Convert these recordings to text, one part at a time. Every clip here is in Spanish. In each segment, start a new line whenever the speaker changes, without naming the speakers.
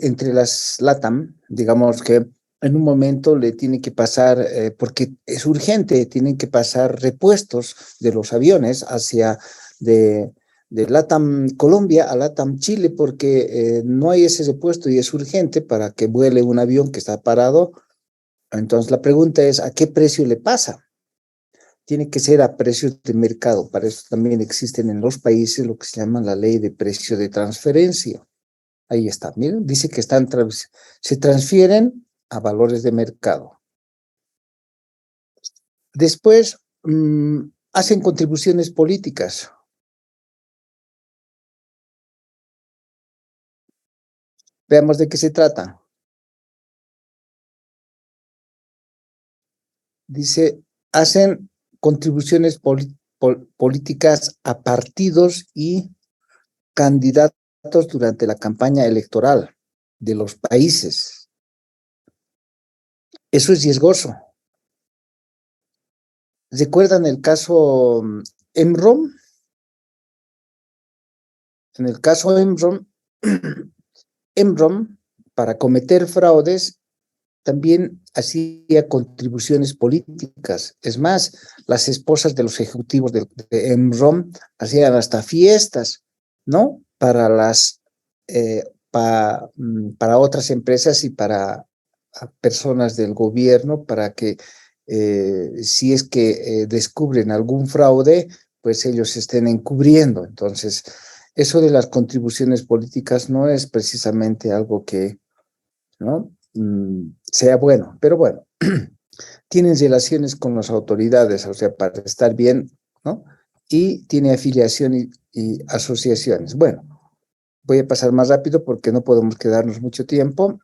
entre las LATAM, digamos que en un momento le tiene que pasar, porque es urgente, tienen que pasar repuestos de los aviones hacia de LATAM Colombia a LATAM Chile, porque no hay ese repuesto y es urgente para que vuele un avión que está parado. Entonces la pregunta es, ¿a qué precio le pasa? Tiene que ser a precios de mercado. Para eso también existen en los países lo que se llama la ley de precio de transferencia. Ahí está, miren, dice que se transfieren a valores de mercado. Después, hacen contribuciones políticas. Veamos de qué se trata. Dice, hacen contribuciones políticas a partidos y candidatos durante la campaña electoral de los países. Eso es riesgoso. ¿Recuerdan el caso Enron? En el caso Enron, Enron, para cometer fraudes, también hacía contribuciones políticas. Es más, las esposas de los ejecutivos de Enron hacían hasta fiestas, ¿no? Para otras empresas y para personas del gobierno, para que si es que descubren algún fraude, pues ellos estén encubriendo. Entonces, eso de las contribuciones políticas no es precisamente algo que, ¿no? Sea bueno, pero bueno, tienen relaciones con las autoridades, o sea, para estar bien, ¿no? Y tiene afiliación y asociaciones. Bueno, voy a pasar más rápido porque no podemos quedarnos mucho tiempo.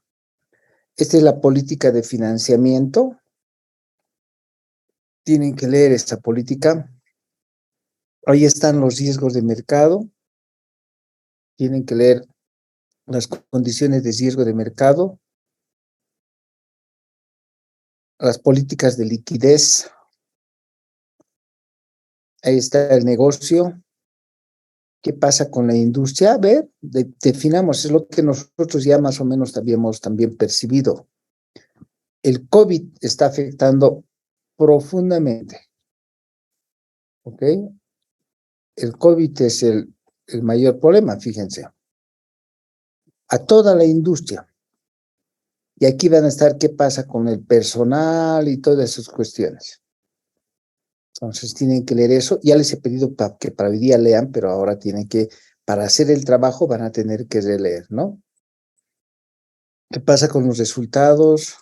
Esta es la política de financiamiento. Tienen que leer esta política. Ahí están los riesgos de mercado. Tienen que leer las condiciones de riesgo de mercado, las políticas de liquidez. Ahí está el negocio. ¿Qué pasa con la industria? A ver, definamos, es lo que nosotros ya más o menos habíamos también percibido. El COVID está afectando profundamente, ¿ok? El COVID es el mayor problema, fíjense, a toda la industria. Y aquí van a estar qué pasa con el personal y todas esas cuestiones. Entonces tienen que leer eso. Ya les he pedido que para hoy día lean, pero ahora tienen que, para hacer el trabajo, van a tener que releer, ¿no? ¿Qué pasa con los resultados?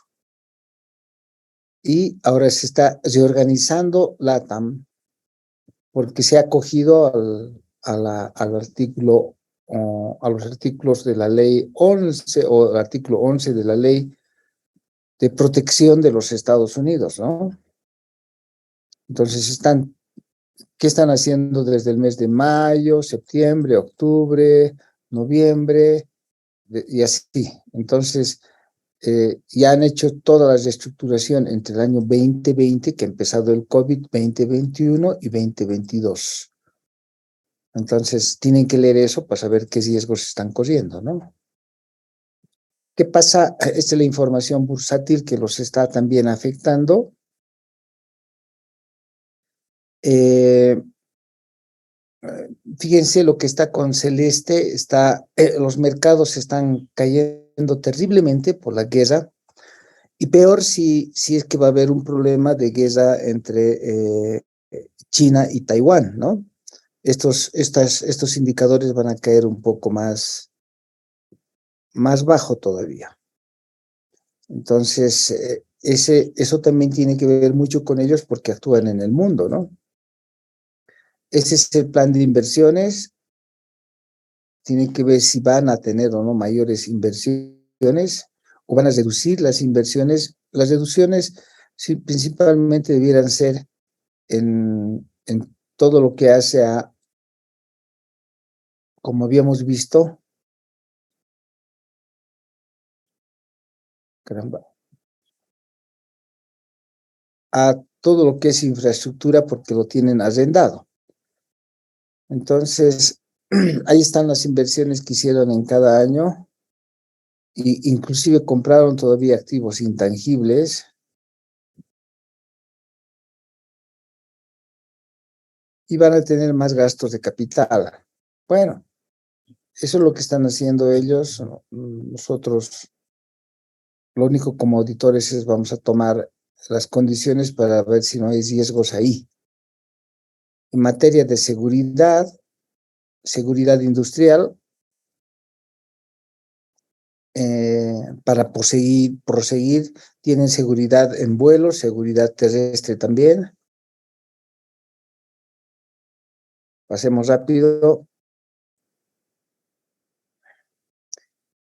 Y ahora se está reorganizando LATAM porque se ha acogido al artículo, a los artículos de la ley 11 o el artículo 11 de la ley de protección de los Estados Unidos, ¿no? Entonces ¿qué están haciendo desde el mes de mayo, septiembre, octubre, noviembre y así? Entonces, ya han hecho toda la reestructuración entre el año 2020, que ha empezado el COVID, 2021 y 2022. Entonces, tienen que leer eso para saber qué riesgos están corriendo, ¿no? ¿Qué pasa? Esta es la información bursátil que los está también afectando. Fíjense lo que está con celeste, los mercados están cayendo terriblemente por la guerra. Y peor si es que va a haber un problema de guerra entre China y Taiwán, ¿no? Estos indicadores van a caer un poco más bajo todavía. Entonces, eso también tiene que ver mucho con ellos porque actúan en el mundo, ¿no? Ese es el plan de inversiones. Tienen que ver si van a tener o no mayores inversiones o van a reducir las inversiones. Las reducciones sí, principalmente debieran ser en todo lo que hace como habíamos visto, caramba, a todo lo que es infraestructura porque lo tienen arrendado. Entonces, ahí están las inversiones que hicieron en cada año. y inclusive compraron todavía activos intangibles y van a tener más gastos de capital. Bueno, eso es lo que están haciendo ellos. Nosotros, lo único como auditores es vamos a tomar las condiciones para ver si no hay riesgos ahí. En materia de seguridad, seguridad industrial, para proseguir, tienen seguridad en vuelo, seguridad terrestre también. Pasemos rápido,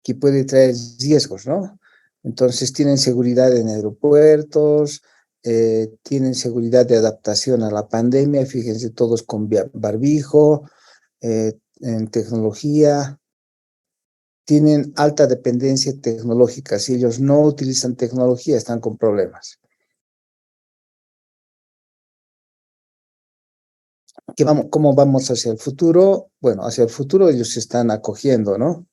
que puede traer riesgos, ¿no? Entonces tienen seguridad en aeropuertos, tienen seguridad de adaptación a la pandemia, fíjense todos con barbijo, en tecnología, tienen alta dependencia tecnológica. Si ellos no utilizan tecnología, están con problemas. ¿Cómo vamos hacia el futuro? Bueno, hacia el futuro ellos se están acogiendo, ¿no?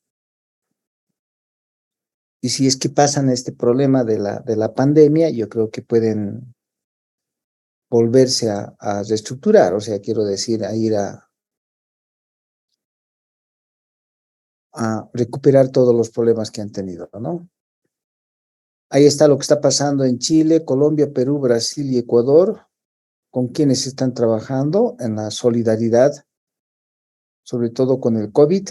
Y si es que pasan este problema de la pandemia, yo creo que pueden volverse a reestructurar, o sea, quiero decir, a ir a recuperar todos los problemas que han tenido, ¿no? Ahí está lo que está pasando en Chile, Colombia, Perú, Brasil y Ecuador, con quienes están trabajando en la solidaridad, sobre todo con el COVID.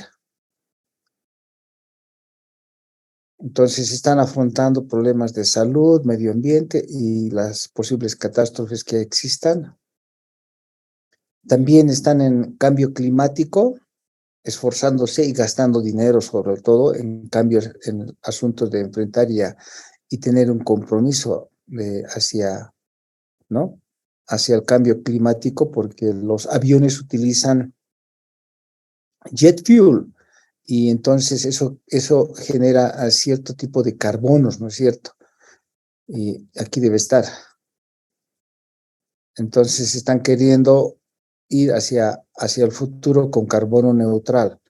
Entonces están afrontando problemas de salud, medio ambiente y las posibles catástrofes que existan. También están en cambio climático, esforzándose y gastando dinero sobre todo en cambios, en asuntos de enfrentar y tener un compromiso hacia, ¿no? Hacia el cambio climático, porque los aviones utilizan jet fuel y entonces eso genera a cierto tipo de carbonos, ¿no es cierto? Y aquí debe estar. Entonces están queriendo ir hacia el futuro con carbono neutral.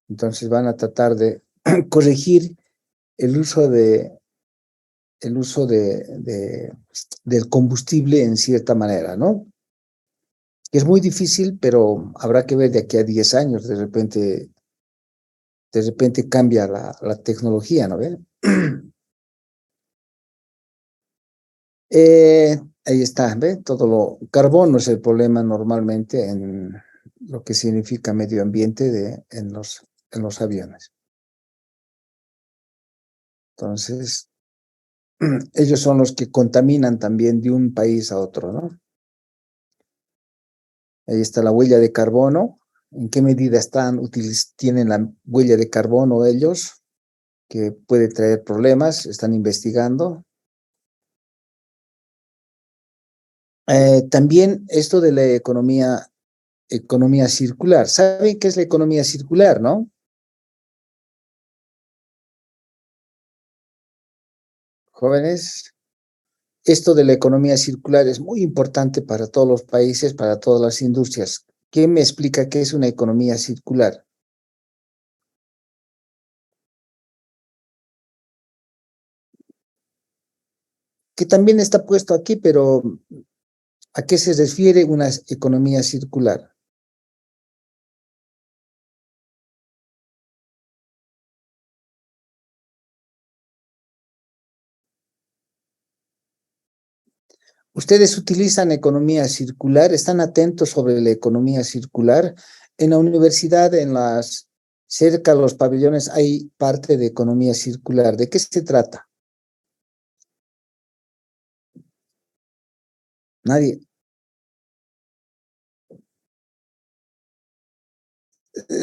Entonces van a tratar de corregir el uso del combustible en cierta manera, ¿no? Es muy difícil, pero habrá que ver de aquí a 10 años, de repente cambia la tecnología, ¿no ven? Ahí está, ¿ve? Carbono es el problema normalmente en lo que significa medio ambiente en los aviones. Entonces, ellos son los que contaminan también de un país a otro, ¿no? Ahí está la huella de carbono. ¿En qué medida tienen la huella de carbono ellos? Que puede traer problemas, están investigando. También esto de la economía circular. ¿Saben qué es la economía circular, no? Jóvenes, esto de la economía circular es muy importante para todos los países, para todas las industrias. ¿Quién me explica qué es una economía circular? Que también está puesto aquí, pero ¿a qué se refiere una economía circular? Ustedes utilizan economía circular, están atentos sobre la economía circular. En la universidad, cerca de los pabellones, hay parte de economía circular. ¿De qué se trata? Nadie.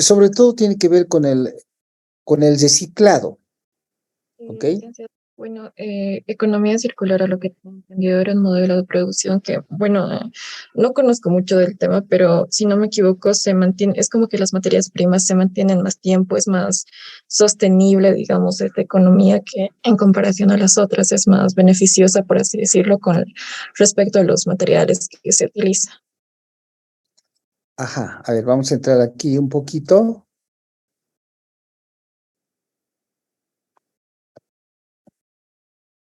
Sobre todo tiene que ver con el reciclado, ¿ok?
Licenciado, bueno, economía circular, a lo que tengo entendido, era un modelo de producción que, bueno, no conozco mucho del tema, pero si no me equivoco, se mantiene, es como que las materias primas se mantienen más tiempo, es más sostenible, digamos, esta economía que en comparación a las otras es más beneficiosa, por así decirlo, con respecto a los materiales que se utilizan.
Ajá, a ver, vamos a entrar aquí un poquito.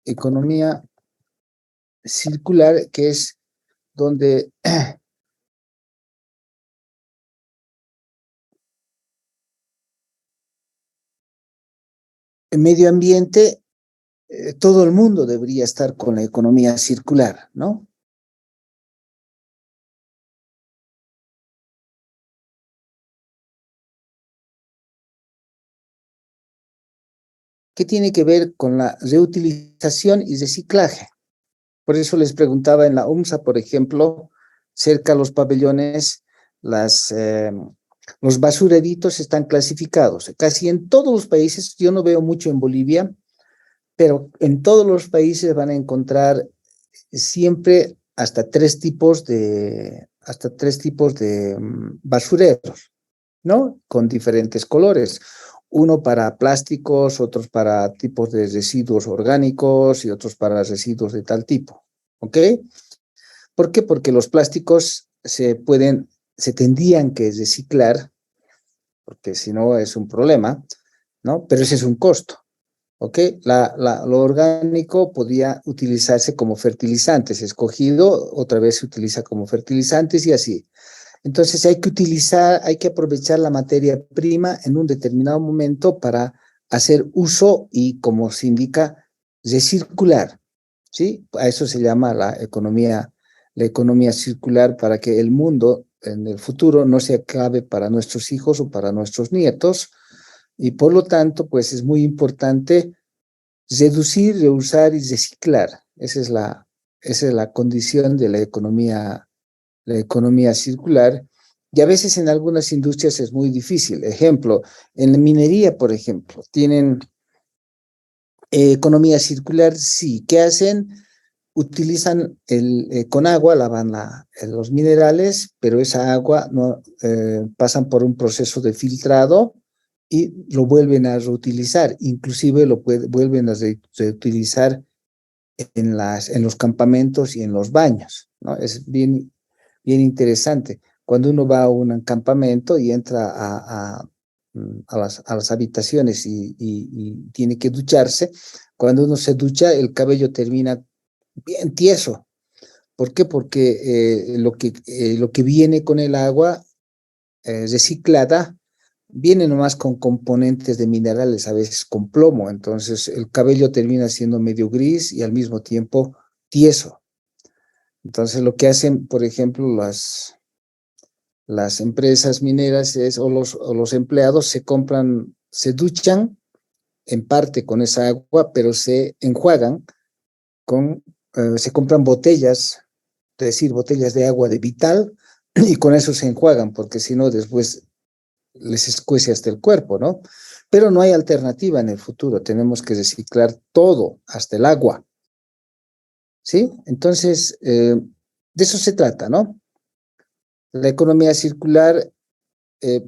economía circular, que es donde el medio ambiente, todo el mundo debería estar con la economía circular, ¿no? ¿Qué tiene que ver con la reutilización y reciclaje? Por eso les preguntaba en la UMSA, por ejemplo, cerca de los pabellones, los basureritos están clasificados. Casi en todos los países, yo no veo mucho en Bolivia, pero en todos los países van a encontrar siempre hasta tres tipos de basureros, ¿no? Con diferentes colores. Uno para plásticos, otros para tipos de residuos orgánicos y otros para residuos de tal tipo. ¿Ok? ¿Por qué? Porque los plásticos se tendrían que reciclar, porque si no es un problema, ¿no? Pero ese es un costo. ¿Ok? Lo orgánico podía utilizarse como fertilizantes, escogido, otra vez se utiliza como fertilizantes y así. Entonces hay que aprovechar la materia prima en un determinado momento para hacer uso y, como se indica, recircular, ¿sí? A eso se llama la economía circular, para que el mundo en el futuro no se acabe para nuestros hijos o para nuestros nietos, y por lo tanto, pues es muy importante reducir, reusar y reciclar. Esa es la condición de la economía circular, y a veces en algunas industrias es muy difícil. Ejemplo, en la minería, por ejemplo, tienen economía circular, sí. ¿Qué hacen? Utilizan con agua, lavan los minerales, pero esa agua no pasan por un proceso de filtrado y lo vuelven a reutilizar. Inclusive vuelven a reutilizar en los campamentos y en los baños, ¿no? Es bien, bien interesante. Cuando uno va a un campamento y entra a las habitaciones y tiene que ducharse, cuando uno se ducha, el cabello termina bien tieso. ¿Por qué? Porque lo que viene con el agua reciclada viene nomás con componentes de minerales, a veces con plomo. Entonces el cabello termina siendo medio gris y al mismo tiempo tieso. Entonces lo que hacen, por ejemplo, las empresas mineras o los empleados se duchan en parte con esa agua, pero se enjuagan se compran botellas, es decir, botellas de agua de Vital, y con eso se enjuagan, porque si no después les escuece hasta el cuerpo, ¿no? Pero no hay alternativa en el futuro, tenemos que reciclar todo, hasta el agua, ¿sí? Entonces, de eso se trata, ¿no? La economía circular eh,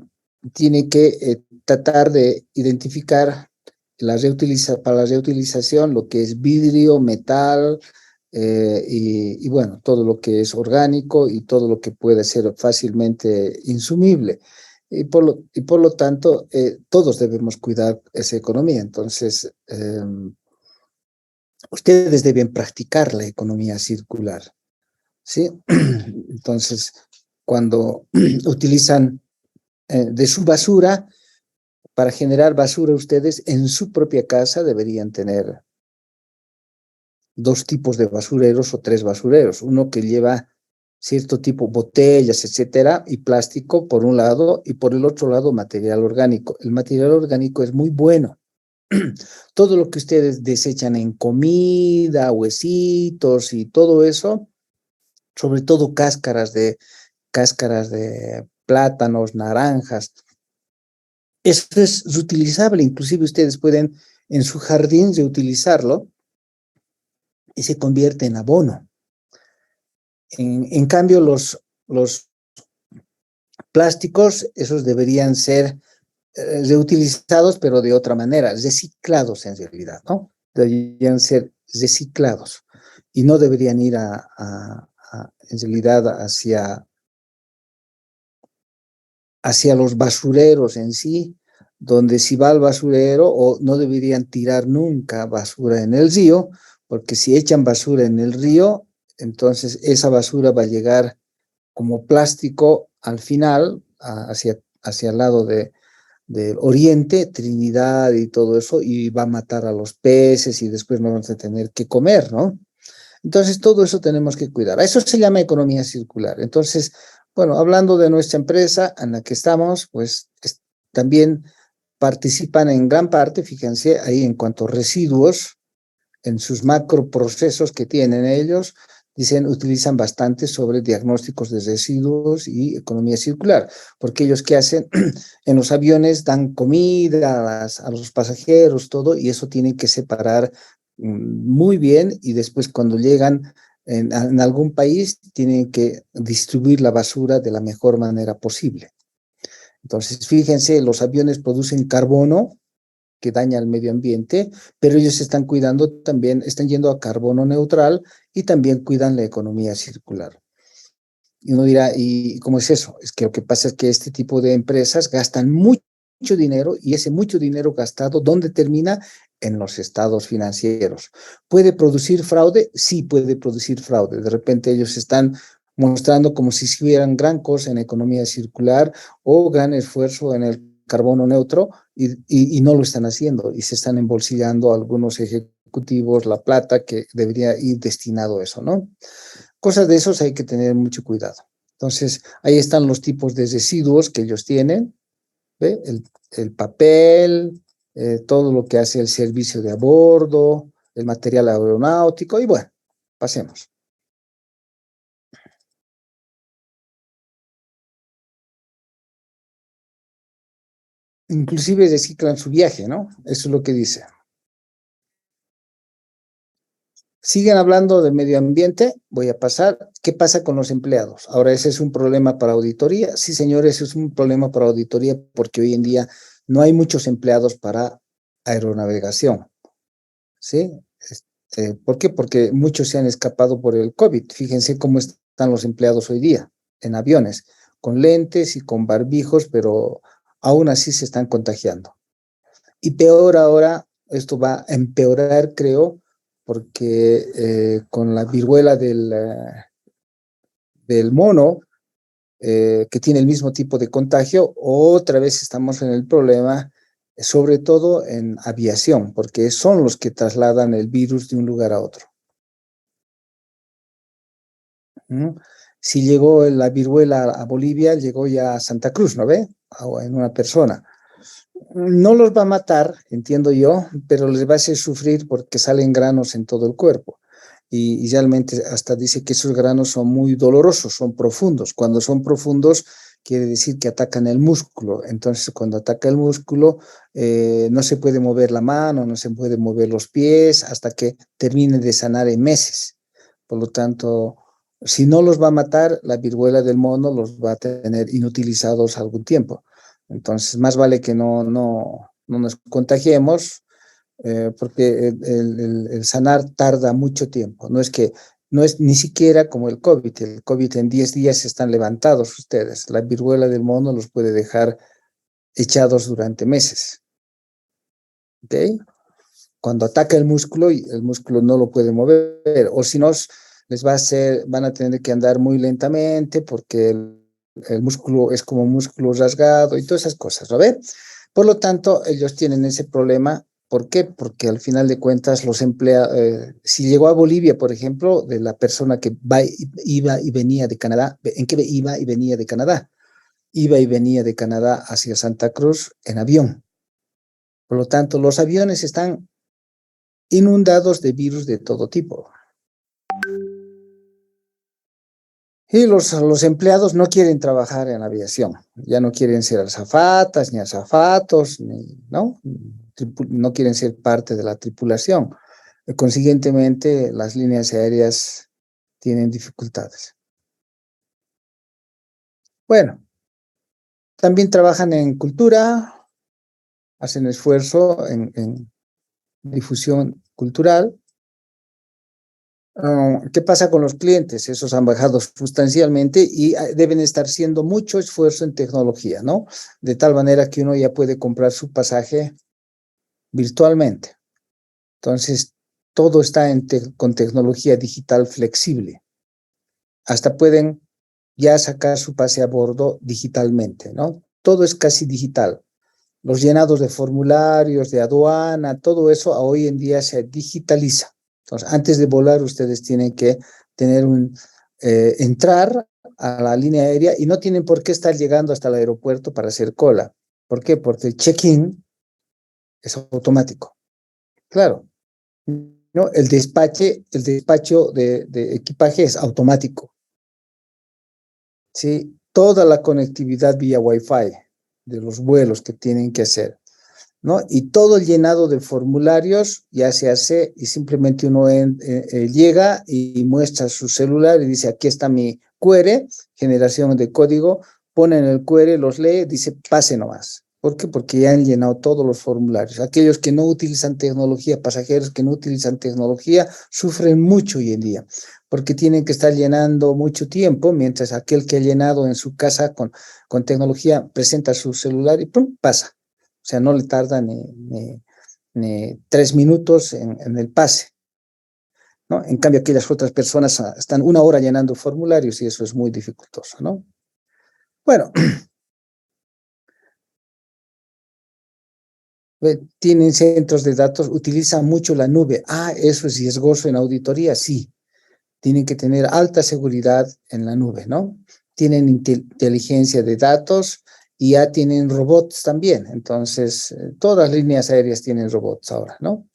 tiene que tratar de identificar para la reutilización lo que es vidrio, metal, y bueno, todo lo que es orgánico y todo lo que puede ser fácilmente insumible. Y por lo tanto, todos debemos cuidar esa economía. Entonces, ustedes deben practicar la economía circular, ¿sí? Entonces, cuando utilizan de su basura, para generar basura, ustedes en su propia casa deberían tener dos tipos de basureros o tres basureros. Uno que lleva cierto tipo, botellas, etcétera, y plástico por un lado, y por el otro lado material orgánico. El material orgánico es muy bueno. Todo lo que ustedes desechan en comida, huesitos y todo eso, sobre todo cáscaras de plátanos, naranjas, eso es reutilizable. Inclusive ustedes pueden en su jardín reutilizarlo y se convierte en abono. En cambio, los plásticos, esos deberían ser reutilizados, pero de otra manera, reciclados en realidad, ¿no? Deberían ser reciclados y no deberían ir en realidad hacia los basureros en sí, donde si va al basurero, o no deberían tirar nunca basura en el río, porque si echan basura en el río, entonces esa basura va a llegar como plástico al final, hacia el lado del oriente, Trinidad y todo eso, y va a matar a los peces y después no vamos a tener que comer, ¿no? Entonces, todo eso tenemos que cuidar. A eso se llama economía circular. Entonces, bueno, hablando de nuestra empresa en la que estamos, pues también participan en gran parte, fíjense, ahí en cuanto a residuos, en sus macroprocesos que tienen ellos, dicen, utilizan bastante sobre diagnósticos de residuos y economía circular, porque ellos qué hacen en los aviones dan comida a los pasajeros, todo, y eso tienen que separar muy bien y después cuando llegan en algún país tienen que distribuir la basura de la mejor manera posible. Entonces, fíjense, los aviones producen carbono que daña al medio ambiente, pero ellos están cuidando también, están yendo a carbono neutral y también cuidan la economía circular. Y uno dirá, ¿y cómo es eso? Es que lo que pasa es que este tipo de empresas gastan mucho dinero y ese mucho dinero gastado, ¿dónde termina? En los estados financieros. ¿Puede producir fraude? Sí, puede producir fraude. De repente ellos están mostrando como si hicieran gran cosa en economía circular o gran esfuerzo en el carbono neutro y no lo están haciendo y se están embolsillando algunos ejecutivos la plata que debería ir destinado a eso, ¿no? Cosas de esos hay que tener mucho cuidado. Entonces, ahí están los tipos de residuos que ellos tienen, ¿ve? El papel, todo lo que hace el servicio de a bordo, el material aeronáutico, y bueno, pasemos. Inclusive reciclan su viaje, ¿no? Eso es lo que dice. Siguen hablando de medio ambiente, voy a pasar. ¿Qué pasa con los empleados? Ahora, ese es un problema para auditoría. Sí, señores, ese es un problema para auditoría porque hoy en día no hay muchos empleados para aeronavegación, ¿sí? ¿Por qué? Porque muchos se han escapado por el COVID. Fíjense cómo están los empleados hoy día en aviones, con lentes y con barbijos, pero aún así se están contagiando. Y peor ahora, esto va a empeorar, creo, porque con la viruela del mono, que tiene el mismo tipo de contagio, otra vez estamos en el problema, sobre todo en aviación, porque son los que trasladan el virus de un lugar a otro. ¿Mm? Si llegó la viruela a Bolivia, llegó ya a Santa Cruz, ¿no ve? En una persona. No los va a matar, entiendo yo, pero les va a hacer sufrir porque salen granos en todo el cuerpo. Y realmente hasta dice que esos granos son muy dolorosos, son profundos. Cuando son profundos, quiere decir que atacan el músculo. Entonces, cuando ataca el músculo, no se puede mover la mano, no se puede mover los pies hasta que termine de sanar en meses. Por lo tanto, si no los va a matar, la viruela del mono los va a tener inutilizados algún tiempo. Entonces, más vale que no nos contagiemos, porque el sanar tarda mucho tiempo. No es ni siquiera como el COVID. El COVID en 10 días están levantados ustedes. La viruela del mono los puede dejar echados durante meses. ¿Ok? Cuando ataca el músculo y el músculo no lo puede mover, o si no, les va a hacer, van a tener que andar muy lentamente porque el músculo es como músculo rasgado y todas esas cosas, ¿no ve? Por lo tanto, ellos tienen ese problema. ¿Por qué? Porque al final de cuentas los empleados, si llegó a Bolivia, por ejemplo, de la persona que iba y venía de Canadá, ¿en qué iba y venía de Canadá? Iba y venía de Canadá hacia Santa Cruz en avión. Por lo tanto, los aviones están inundados de virus de todo tipo. Y los empleados no quieren trabajar en aviación, ya no quieren ser azafatas ni azafatos, ¿no? No quieren ser parte de la tripulación. Consiguientemente, las líneas aéreas tienen dificultades. Bueno, también trabajan en cultura, hacen esfuerzo en difusión cultural. ¿Qué pasa con los clientes? Esos han bajado sustancialmente y deben estar haciendo mucho esfuerzo en tecnología, ¿no? De tal manera que uno ya puede comprar su pasaje virtualmente. Entonces, todo está con tecnología digital flexible. Hasta pueden ya sacar su pase a bordo digitalmente, ¿no? Todo es casi digital. Los llenados de formularios, de aduana, todo eso hoy en día se digitaliza. Entonces, antes de volar, ustedes tienen que tener entrar a la línea aérea y no tienen por qué estar llegando hasta el aeropuerto para hacer cola. ¿Por qué? Porque el check-in es automático. Claro, ¿no? El despacho de equipaje es automático. ¿Sí? Toda la conectividad vía Wi-Fi de los vuelos que tienen que hacer, ¿no? Y todo el llenado de formularios ya se hace y simplemente uno llega y muestra su celular y dice, aquí está mi QR, generación de código, ponen el QR, los lee, dice, pase nomás. ¿Por qué? Porque ya han llenado todos los formularios. Aquellos que no utilizan tecnología, pasajeros que no utilizan tecnología, sufren mucho hoy en día, porque tienen que estar llenando mucho tiempo, mientras aquel que ha llenado en su casa con tecnología presenta su celular y ¡pum! Pasa. O sea, no le tarda ni 3 minutos en el pase, ¿no? En cambio, aquellas otras personas están 1 hora llenando formularios y eso es muy dificultoso, ¿no? Bueno, tienen centros de datos, utilizan mucho la nube. Ah, eso es riesgoso en auditoría, sí. Tienen que tener alta seguridad en la nube, ¿no? Tienen inteligencia de datos y ya tienen robots también. Entonces, todas las líneas aéreas tienen robots ahora, ¿no?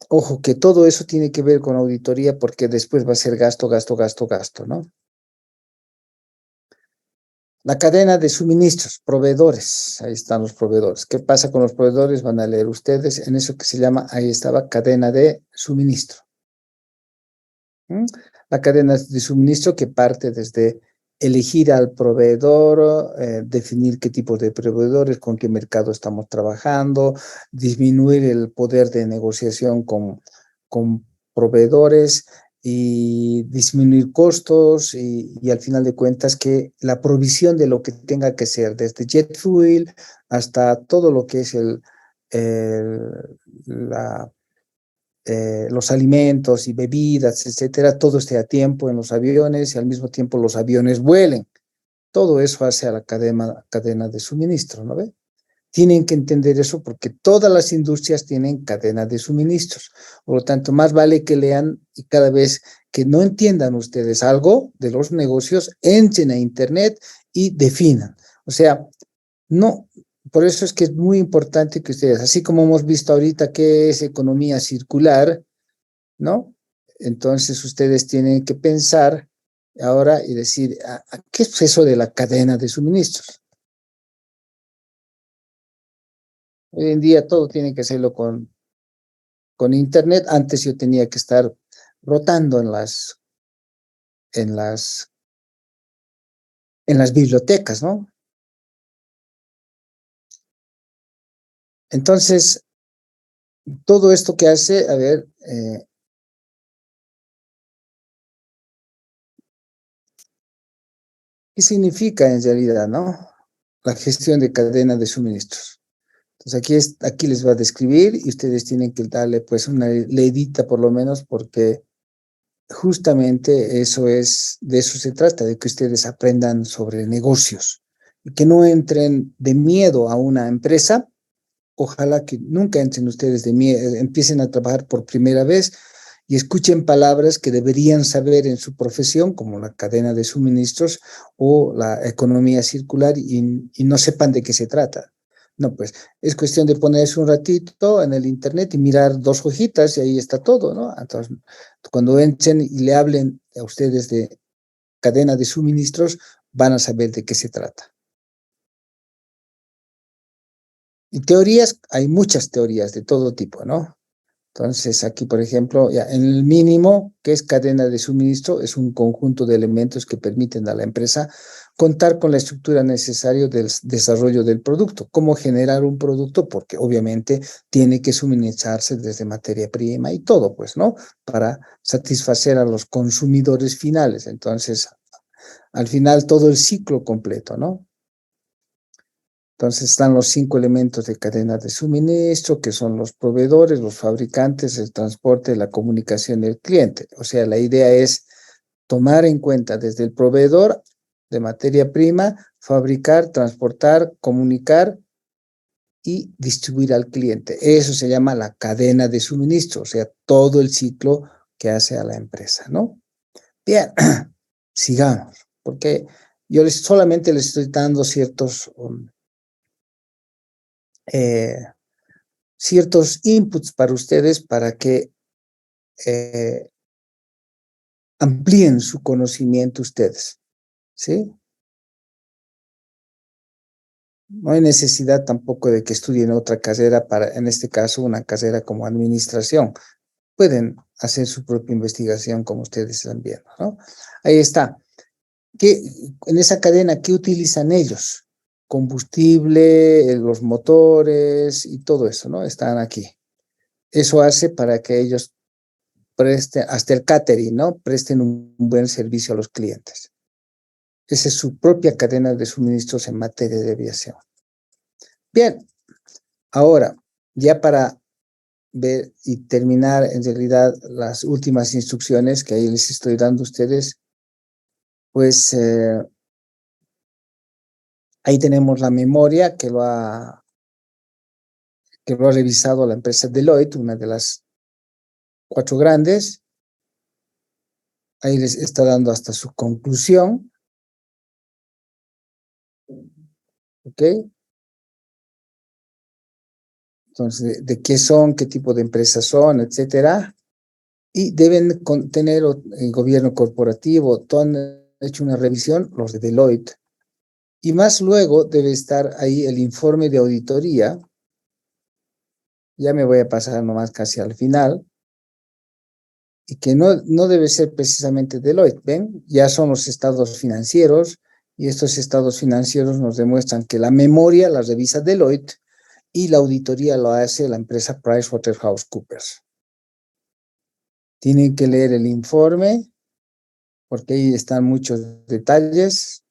Ojo, que todo eso tiene que ver con auditoría porque después va a ser gasto, gasto, gasto, gasto, ¿no? La cadena de suministros, proveedores, ahí están los proveedores. ¿Qué pasa con los proveedores? Van a leer ustedes en eso que se llama, ahí estaba, cadena de suministro. ¿Mm? La cadena de suministro que parte desde elegir al proveedor, definir qué tipo de proveedores, con qué mercado estamos trabajando, disminuir el poder de negociación con proveedores y disminuir costos y al final de cuentas que la provisión de lo que tenga que ser, desde jet fuel hasta todo lo que es el, la los alimentos y bebidas, etcétera, todo esté a tiempo en los aviones y al mismo tiempo los aviones vuelen. Todo eso hace a la cadena de suministro, ¿no ve? Tienen que entender eso porque todas las industrias tienen cadena de suministros. Por lo tanto, más vale que lean y cada vez que no entiendan ustedes algo de los negocios, entren a Internet y definan. O sea, no, por eso es que es muy importante que ustedes, así como hemos visto ahorita qué es economía circular, ¿no? Entonces ustedes tienen que pensar ahora y decir, ¿qué es eso de la cadena de suministros? Hoy en día todo tiene que hacerlo con Internet. Antes yo tenía que estar rotando en las, en las bibliotecas, ¿no? Entonces, todo esto que hace, a ver, ¿qué significa en realidad, no? La gestión de cadena de suministros. Entonces aquí les va a describir y ustedes tienen que darle pues una leidita por lo menos porque justamente de eso se trata, de que ustedes aprendan sobre negocios y que no entren de miedo a una empresa. Ojalá que nunca entren ustedes de miedo, empiecen a trabajar por primera vez y escuchen palabras que deberían saber en su profesión, como la cadena de suministros o la economía circular, y no sepan de qué se trata. No, pues es cuestión de ponerse un ratito en el internet y mirar 2 hojitas y ahí está todo, ¿no? Entonces, cuando entren y le hablen a ustedes de cadena de suministros, van a saber de qué se trata. Y teorías, hay muchas teorías de todo tipo, ¿no? Entonces, aquí, por ejemplo, ya en el mínimo, que es cadena de suministro, es un conjunto de elementos que permiten a la empresa contar con la estructura necesaria del desarrollo del producto. ¿Cómo generar un producto? Porque obviamente tiene que suministrarse desde materia prima y todo, pues, ¿no? Para satisfacer a los consumidores finales. Entonces, al final, todo el ciclo completo, ¿no? Entonces están los 5 elementos de cadena de suministro, que son los proveedores, los fabricantes, el transporte, la comunicación y el cliente. O sea, la idea es tomar en cuenta desde el proveedor de materia prima, fabricar, transportar, comunicar y distribuir al cliente. Eso se llama la cadena de suministro, o sea, todo el ciclo que hace a la empresa, ¿no? Bien, sigamos, porque yo solamente les estoy dando ciertos inputs para ustedes para que amplíen su conocimiento ustedes, ¿sí? No hay necesidad tampoco de que estudien otra carrera en este caso, una carrera como administración. Pueden hacer su propia investigación como ustedes están viendo, ¿no? Ahí está. En esa cadena, ¿qué utilizan ellos? Combustible, los motores y todo eso, ¿no? Están aquí. Eso hace para que ellos presten, hasta el catering, ¿no? Presten un buen servicio a los clientes. Esa es su propia cadena de suministros en materia de aviación. Bien, ahora, ya para ver y terminar en realidad las últimas instrucciones que ahí les estoy dando a ustedes, pues ahí tenemos la memoria que lo ha revisado la empresa Deloitte, una de las 4 grandes. Ahí les está dando hasta su conclusión. ¿Ok? Entonces, de qué son, qué tipo de empresas son, etcétera. Y deben tener el gobierno corporativo, todo han hecho una revisión, los de Deloitte. Y más luego debe estar ahí el informe de auditoría. Ya me voy a pasar nomás casi al final. Y que no debe ser precisamente Deloitte, ¿ven? Ya son los estados financieros, y estos estados financieros nos demuestran que la memoria la revisa Deloitte y la auditoría lo hace la empresa PricewaterhouseCoopers. Tienen que leer el informe, porque ahí están muchos detalles,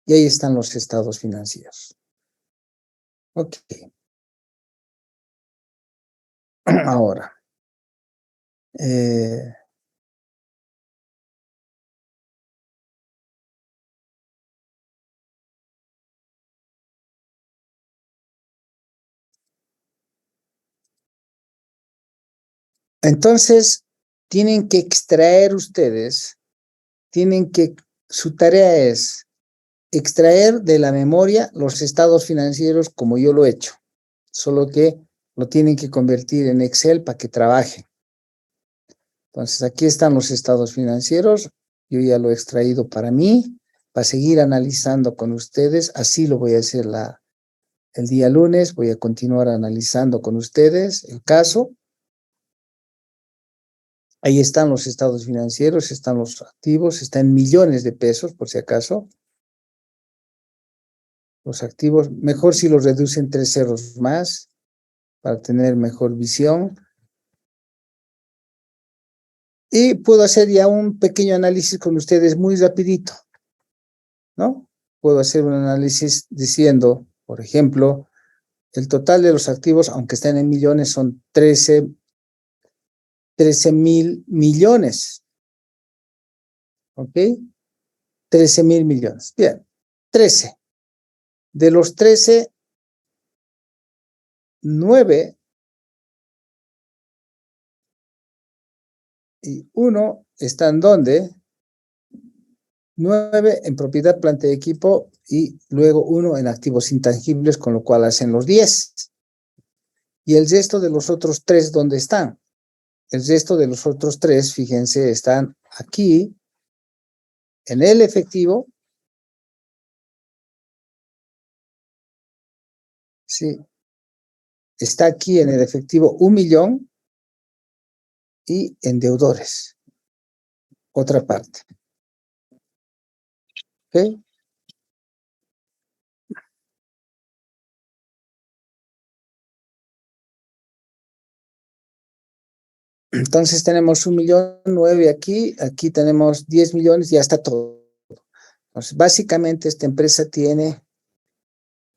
y ahí están los estados financieros. Ok. Ahora, entonces, tienen que extraer ustedes, su tarea es extraer de la memoria los estados financieros como yo lo he hecho, solo que lo tienen que convertir en Excel para que trabajen. Entonces, aquí están los estados financieros, yo ya lo he extraído para mí, para seguir analizando con ustedes, así lo voy a hacer el día lunes, voy a continuar analizando con ustedes el caso. Ahí están los estados financieros, están los activos, están en millones de pesos, por si acaso. Los activos, mejor si los reducen 3 ceros más, para tener mejor visión. Y puedo hacer ya un pequeño análisis con ustedes muy rapidito, ¿no? Puedo hacer un análisis diciendo, por ejemplo, el total de los activos, aunque estén en millones, son 13,000 millones. ¿Ok? 13,000 millones. Bien, 13. De los 13, 9 y 1 están donde 9 en propiedad, planta y equipo, y luego 1 en activos intangibles, con lo cual hacen los 10. Y el resto de los otros 3, ¿dónde están? El resto de los otros 3, fíjense, están aquí en el efectivo. Sí, está aquí en el efectivo 1 millón y en deudores, otra parte. ¿Ok? Entonces tenemos 1 millón 9 aquí, aquí tenemos 10 millones, ya está todo. Entonces, básicamente esta empresa tiene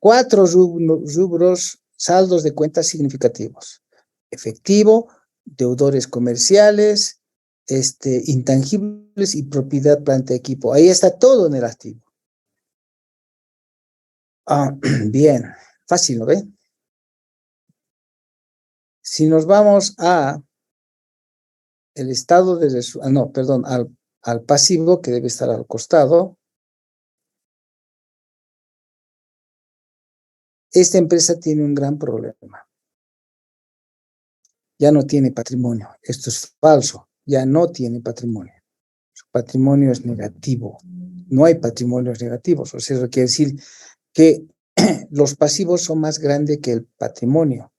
4 rubros, saldos de cuentas significativos: efectivo, deudores comerciales, intangibles y propiedad, planta, equipo. Ahí está todo en el activo. Bien, fácil, ¿no ve? Si nos vamos a el estado de no, perdón, al pasivo, que debe estar al costado, esta empresa tiene un gran problema. Ya no tiene patrimonio. Esto es falso. Ya no tiene patrimonio. Su patrimonio es negativo. No hay patrimonios negativos. O sea, eso quiere decir que los pasivos son más grandes que el patrimonio.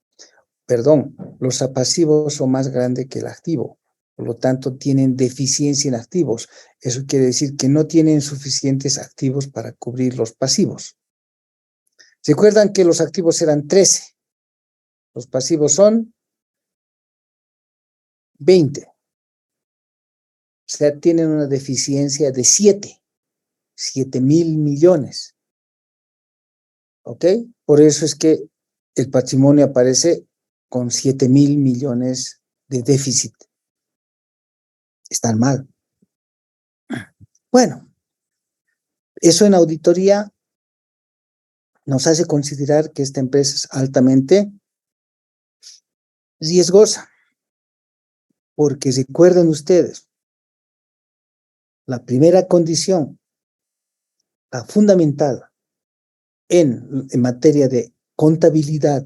Perdón, los pasivos son más grandes que el activo. Por lo tanto, tienen deficiencia en activos. Eso quiere decir que no tienen suficientes activos para cubrir los pasivos. ¿Recuerdan que los activos eran 13? Los pasivos son 20. O sea, tienen una deficiencia de 7.000 millones. ¿Ok? Por eso es que el patrimonio aparece con 7.000 millones de déficit. Están mal. Bueno, eso en auditoría nos hace considerar que esta empresa es altamente riesgosa. Porque recuerden ustedes, la primera condición fundamental en materia de contabilidad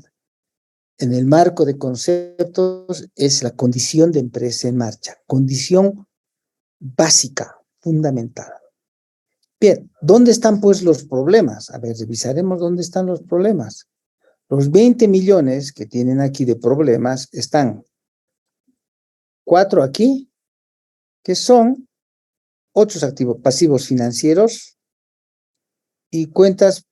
en el marco de conceptos es la condición de empresa en marcha. Condición básica, fundamental. Bien, ¿dónde están pues los problemas? A ver, revisaremos dónde están los problemas. Los 20 millones que tienen aquí de problemas están 4 aquí, que son otros activos pasivos financieros y cuentas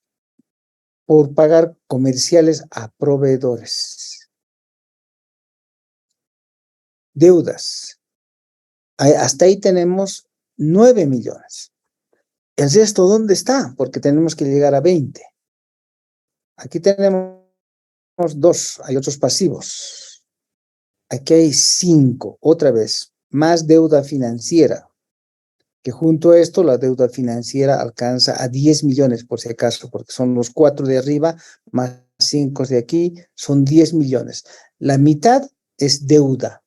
por pagar comerciales a proveedores. Deudas. Hasta ahí tenemos 9 millones. ¿El resto dónde está? Porque tenemos que llegar a 20. Aquí tenemos 2, hay otros pasivos. Aquí hay 5, otra vez, más deuda financiera, que junto a esto la deuda financiera alcanza a 10 millones por si acaso, porque son los 4 de arriba más 5 de aquí, son 10 millones. La mitad es deuda.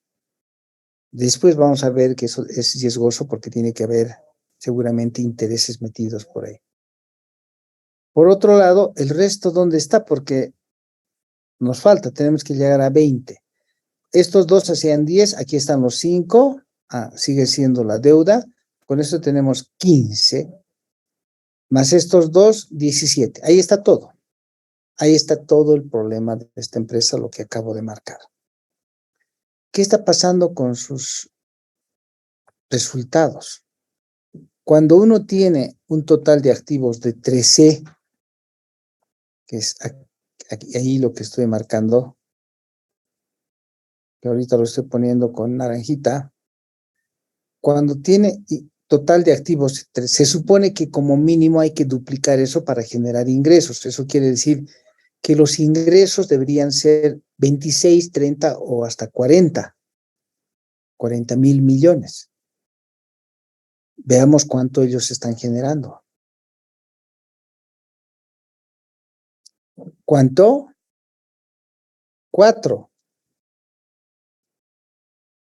Después vamos a ver que eso es riesgoso porque tiene que haber seguramente intereses metidos por ahí. Por otro lado, el resto, ¿dónde está? Porque nos falta, tenemos que llegar a 20. Estos dos hacían 10, aquí están los 5, sigue siendo la deuda. Con eso tenemos 15, más estos dos, 17. Ahí está todo. Ahí está todo el problema de esta empresa, lo que acabo de marcar. ¿Qué está pasando con sus resultados? Cuando uno tiene un total de activos de 13, que es aquí, ahí lo que estoy marcando, que ahorita lo estoy poniendo con naranjita, cuando tiene total de activos, se supone que como mínimo hay que duplicar eso para generar ingresos. Eso quiere decir que los ingresos deberían ser 26, 30 o hasta 40 mil millones. Veamos cuánto ellos están generando. ¿Cuánto? 4.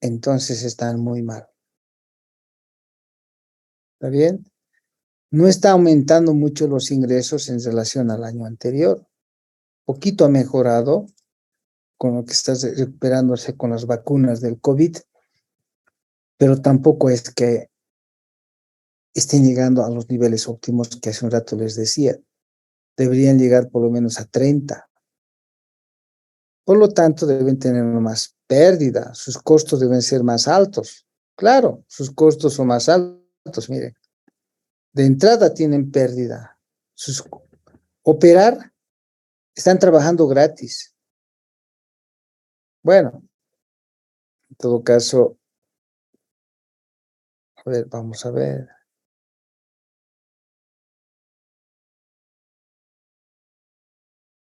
Entonces están muy mal. ¿Está bien? No está aumentando mucho los ingresos en relación al año anterior. Poquito ha mejorado con lo que está recuperándose con las vacunas del COVID, pero tampoco es que estén llegando a los niveles óptimos que hace un rato les decía. Deberían llegar por lo menos a 30. Por lo tanto, deben tener más pérdida. Sus costos deben ser más altos. Claro, sus costos son más altos. Miren, de entrada tienen pérdida. Operar, están trabajando gratis. Bueno, en todo caso, a ver, vamos a ver.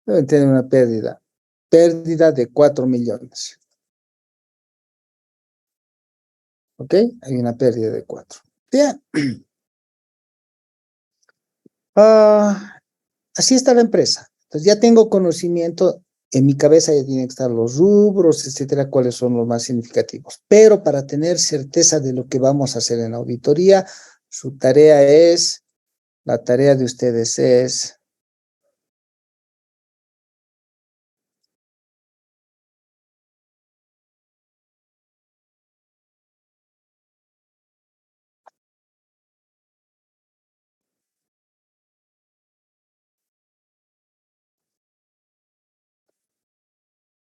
Deben tener una pérdida de 4 millones. ¿Ok? Hay una pérdida de 4. Bien. Así está la empresa. Entonces ya tengo conocimiento, en mi cabeza ya tienen que estar los rubros, etcétera, cuáles son los más significativos. Pero para tener certeza de lo que vamos a hacer en la auditoría, su tarea es, la tarea de ustedes es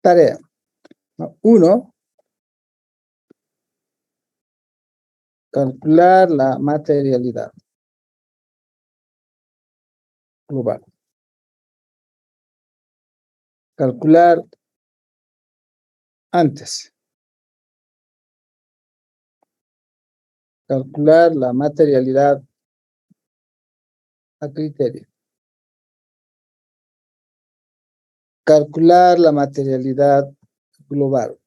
tarea, ¿no? 1, calcular la materialidad global. Calcular antes. Calcular la materialidad a criterio. Calcular la materialidad global.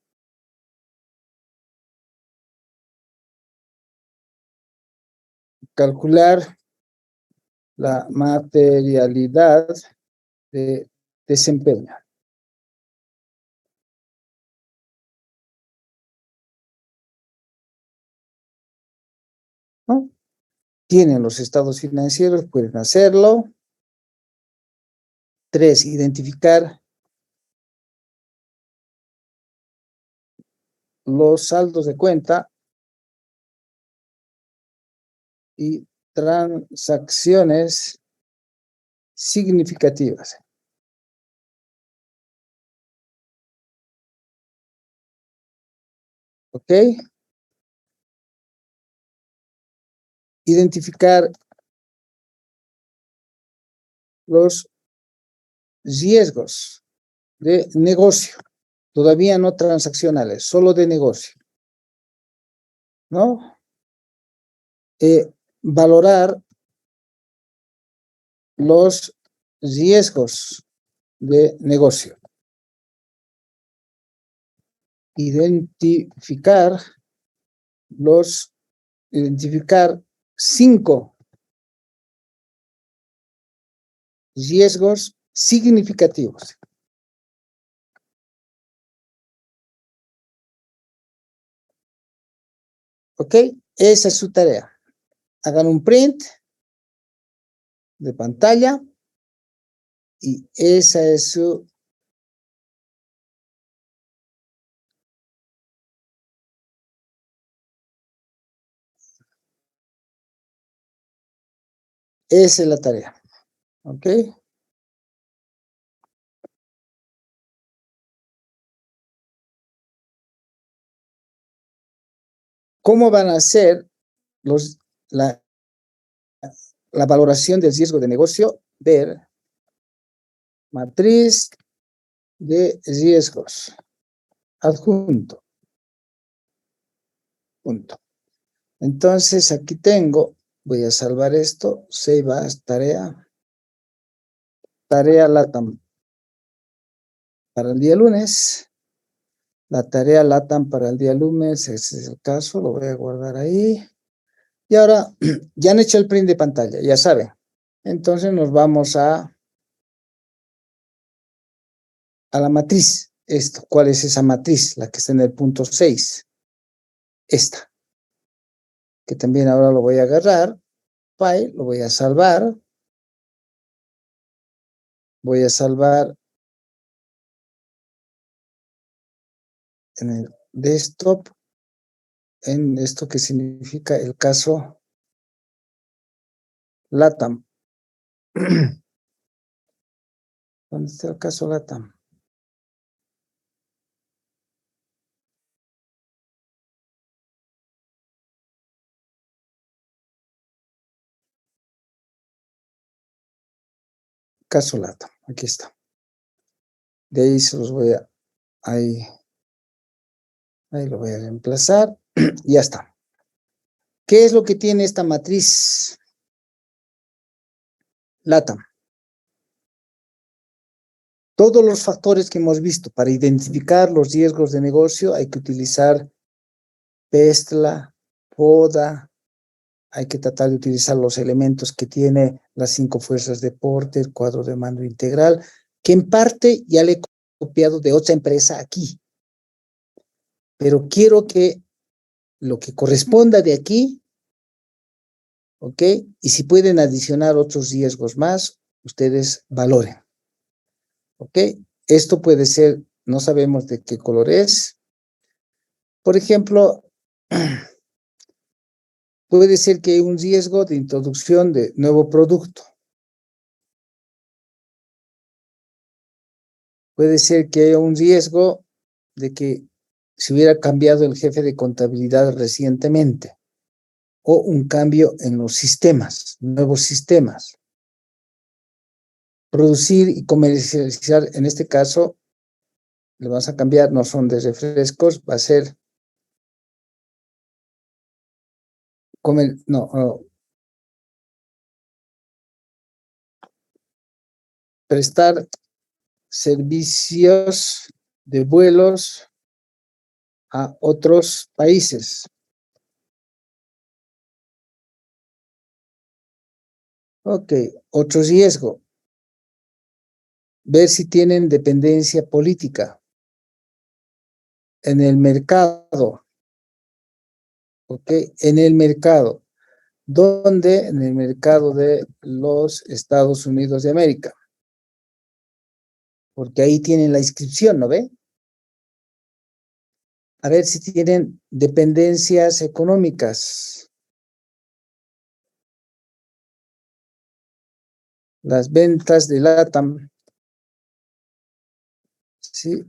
Calcular la materialidad de desempeño. ¿No? Tienen los estados financieros, pueden hacerlo. 3, identificar los saldos de cuenta y transacciones significativas. ¿Ok? Identificar los riesgos de negocio, todavía no transaccionales, solo de negocio, ¿no? Valorar los riesgos de negocio. Identificar 5 riesgos significativos. ¿Ok? Esa es su tarea. Hagan un print de pantalla y esa es su esa es la tarea. ¿Ok? ¿Cómo van a hacer la valoración del riesgo de negocio? Ver matriz de riesgos. Adjunto. Punto. Entonces aquí tengo, voy a salvar esto, save as tarea LATAM para el día lunes. La tarea LATAM para el día lunes, ese es el caso, lo voy a guardar ahí. Y ahora, ya han hecho el print de pantalla, ya saben. Entonces nos vamos a la matriz. Esto, ¿cuál es esa matriz? La que está en el punto 6. Esta. Que también ahora lo voy a agarrar. File, lo voy a salvar. Voy a salvar en el desktop, en esto que significa el caso LATAM. ¿Dónde está el caso LATAM? Caso LATAM, aquí está. De ahí se los voy a, ahí lo voy a reemplazar. Ya está. ¿Qué es lo que tiene esta matriz LATAM? Todos los factores que hemos visto para identificar los riesgos de negocio hay que utilizar PESTLA, PODA, hay que tratar de utilizar los elementos que tiene las 5 fuerzas de Porter, cuadro de mando integral, que en parte ya le he copiado de otra empresa aquí. Pero quiero que lo que corresponda de aquí, ¿ok? Y si pueden adicionar otros riesgos más, ustedes valoren, ¿ok? Esto puede ser, no sabemos de qué color es. Por ejemplo, puede ser que hay un riesgo de introducción de nuevo producto. Puede ser que haya un riesgo de que se hubiera cambiado el jefe de contabilidad recientemente o un cambio en los sistemas, nuevos sistemas. Producir y comercializar, en este caso, le vamos a cambiar, no son de refrescos, va a ser prestar servicios de vuelos a otros países. Ok, otro riesgo. Ver si tienen dependencia política en el mercado. Ok, en el mercado. ¿Dónde? En el mercado de los Estados Unidos de América. Porque ahí tienen la inscripción, ¿no ve? A ver si tienen dependencias económicas. Las ventas de LATAM. ¿Sí?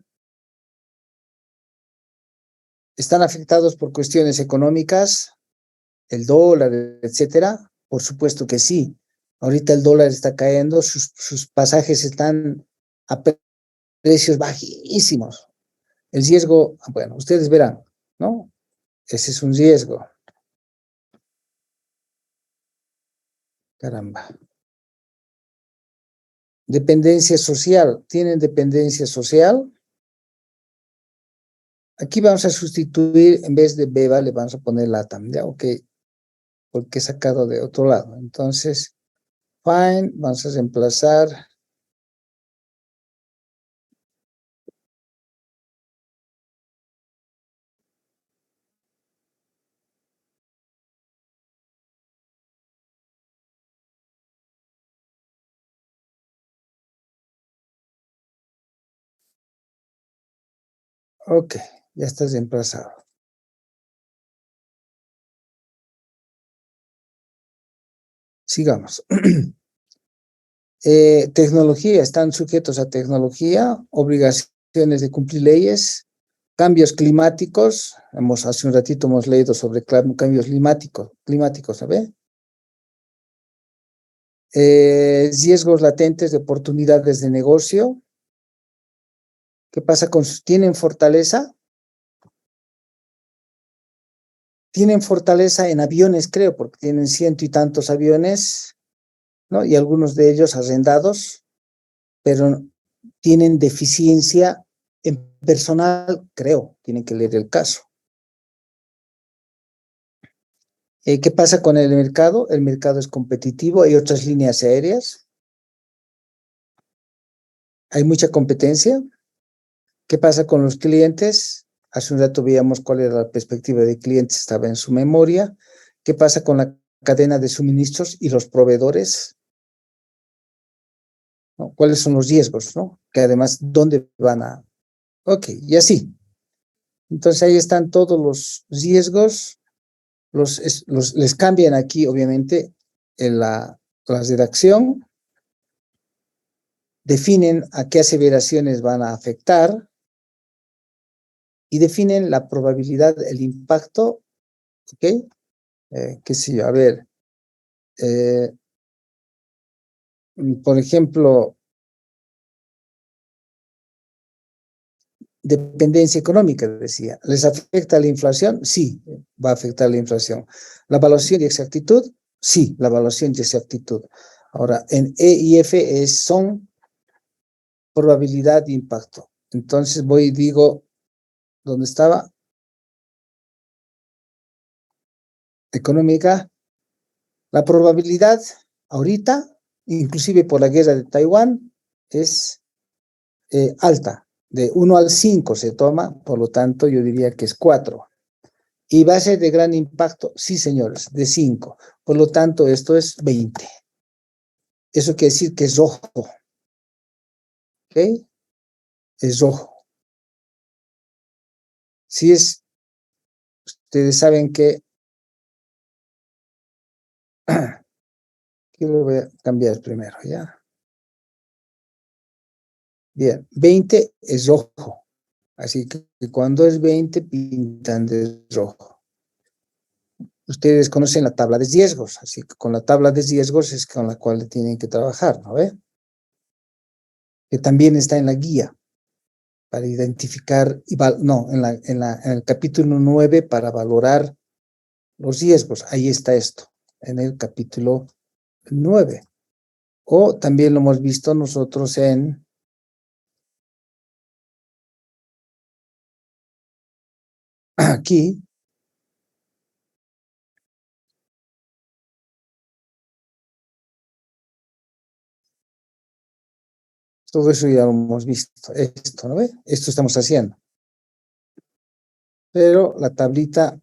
¿Están afectados por cuestiones económicas? ¿El dólar, etcétera? Por supuesto que sí. Ahorita el dólar está cayendo, sus pasajes están a precios bajísimos. El riesgo, bueno, ustedes verán, ¿no? Ese es un riesgo. Caramba. Dependencia social. ¿Tienen dependencia social? Aquí vamos a sustituir, en vez de Beba, le vamos a poner LATAM, ¿ya? Ok, porque he sacado de otro lado. Entonces, fine, vamos a reemplazar. Ok, ya está reemplazado. Sigamos. Tecnología, están sujetos a tecnología, obligaciones de cumplir leyes, cambios climáticos, hace un ratito hemos leído sobre cambios climáticos, ¿sabe? Riesgos latentes de oportunidades de negocio. ¿Qué pasa con tienen fortaleza? Tienen fortaleza en aviones, creo, porque tienen 100 y tantos aviones, ¿no? Y algunos de ellos arrendados, pero tienen deficiencia en personal, creo, tienen que leer el caso. ¿Qué pasa con el mercado? El mercado es competitivo, hay otras líneas aéreas, hay mucha competencia. ¿Qué pasa con los clientes? Hace un rato veíamos cuál era la perspectiva de clientes, estaba en su memoria. ¿Qué pasa con la cadena de suministros y los proveedores? ¿No? ¿Cuáles son los riesgos? ¿No? Que además, ¿dónde van a...? Ok, y así. Entonces ahí están todos los riesgos, les cambian aquí, obviamente, en la redacción, definen a qué aseveraciones van a afectar y definen la probabilidad, el impacto, ¿ok? Qué sé yo, a ver, por ejemplo, dependencia económica, decía. ¿Les afecta la inflación? Sí, va a afectar la inflación. ¿La evaluación y exactitud? Sí, la evaluación y exactitud. Ahora, en E y F son probabilidad de impacto. Entonces voy y digo, ¿dónde estaba? Económica. La probabilidad ahorita, inclusive por la guerra de Taiwán, es alta. De 1 al 5 se toma, por lo tanto yo diría que es 4. ¿Y va a ser de gran impacto? Sí, señores, de 5. Por lo tanto, esto es 20. Eso quiere decir que es rojo. ¿Ok? Es rojo. Si es, ustedes saben que, que lo voy a cambiar primero, ¿ya? Bien, 20 es rojo. Así que cuando es 20, pintan de rojo. Ustedes conocen la tabla de riesgos, así que con la tabla de riesgos es con la cual tienen que trabajar, ¿no ve? Que también está en la guía para identificar, no, en el capítulo 9 para valorar los riesgos. Ahí está esto, en el capítulo 9. O también lo hemos visto nosotros en aquí. Todo eso ya lo hemos visto. Esto, ¿no ve? Esto estamos haciendo. Pero la tablita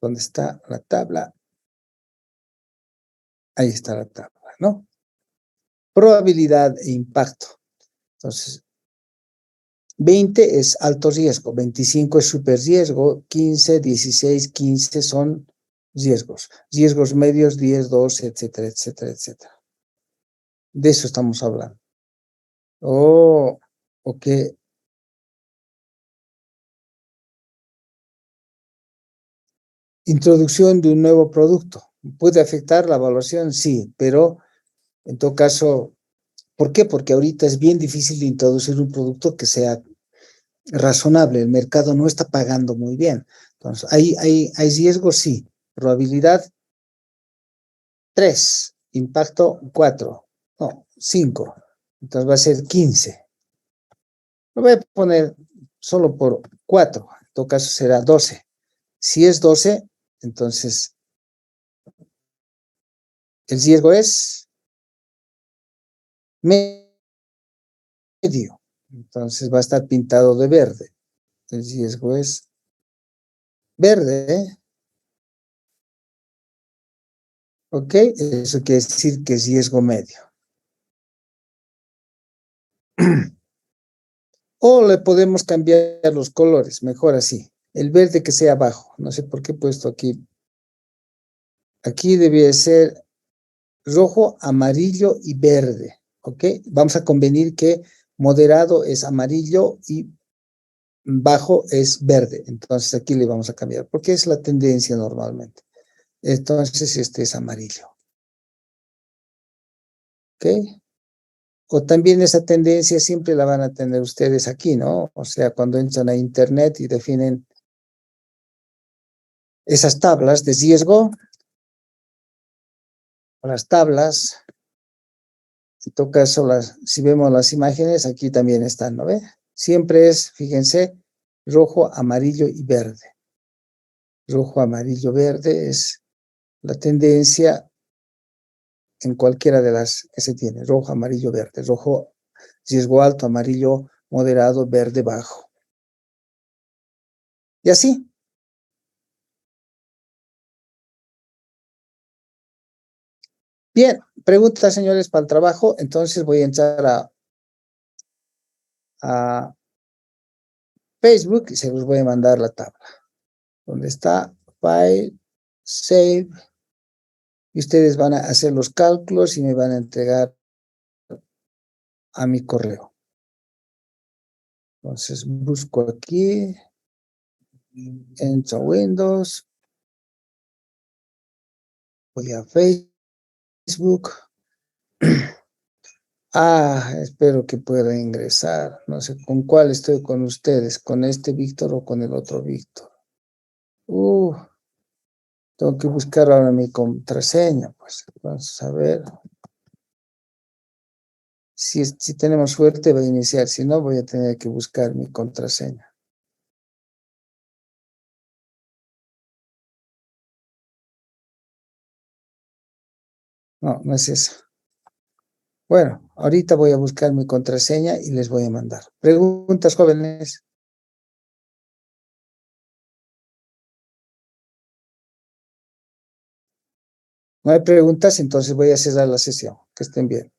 ¿dónde está la tabla? Ahí está la tabla, ¿no? Probabilidad e impacto. Entonces, 20 es alto riesgo, 25 es super riesgo, 15, 16, 15 son riesgos. Riesgos medios, 10, 12, etcétera, etcétera, etcétera. De eso estamos hablando. Oh, ok. Introducción de un nuevo producto. ¿Puede afectar la evaluación? Sí, pero en todo caso, ¿por qué? Porque ahorita es bien difícil de introducir un producto que sea razonable. El mercado no está pagando muy bien. Entonces, ¿hay riesgo? Sí. Probabilidad 3. Impacto 4. No, 5. Entonces va a ser 15. Lo voy a poner solo por 4. En todo caso será 12. Si es 12, entonces el riesgo es medio. Entonces va a estar pintado de verde. El riesgo es verde, ¿eh? ¿Ok? Eso quiere decir que es riesgo medio. O le podemos cambiar los colores, mejor así. El verde que sea bajo. No sé por qué he puesto aquí. Aquí debe ser rojo, amarillo y verde. ¿Ok? Vamos a convenir que moderado es amarillo y bajo es verde. Entonces aquí le vamos a cambiar, porque es la tendencia normalmente. Entonces este es amarillo. ¿Ok? O también esa tendencia siempre la van a tener ustedes aquí, ¿no? O sea, cuando entran a internet y definen esas tablas de riesgo, o las tablas, en todo caso, si vemos las imágenes, aquí también están, ¿no ve? Siempre es, fíjense, rojo, amarillo y verde. Rojo, amarillo, verde es la tendencia en cualquiera de las que se tiene. Rojo, amarillo, verde. Rojo, riesgo alto, amarillo, moderado, verde, bajo. Y así. Bien, preguntas, señores, para el trabajo. Entonces voy a entrar a Facebook y se los voy a mandar la tabla. ¿Dónde está? File, Save. Y ustedes van a hacer los cálculos y me van a entregar a mi correo. Entonces busco aquí, entro a Windows, voy a Facebook. Espero que pueda ingresar. No sé con cuál estoy con ustedes, con este Víctor o con el otro Víctor. Tengo que buscar ahora mi contraseña, pues. Vamos a ver. Si tenemos suerte, va a iniciar. Si no, voy a tener que buscar mi contraseña. No, no es esa. Bueno, ahorita voy a buscar mi contraseña y les voy a mandar. ¿Preguntas, jóvenes? No hay preguntas, entonces voy a cerrar la sesión. Que estén bien.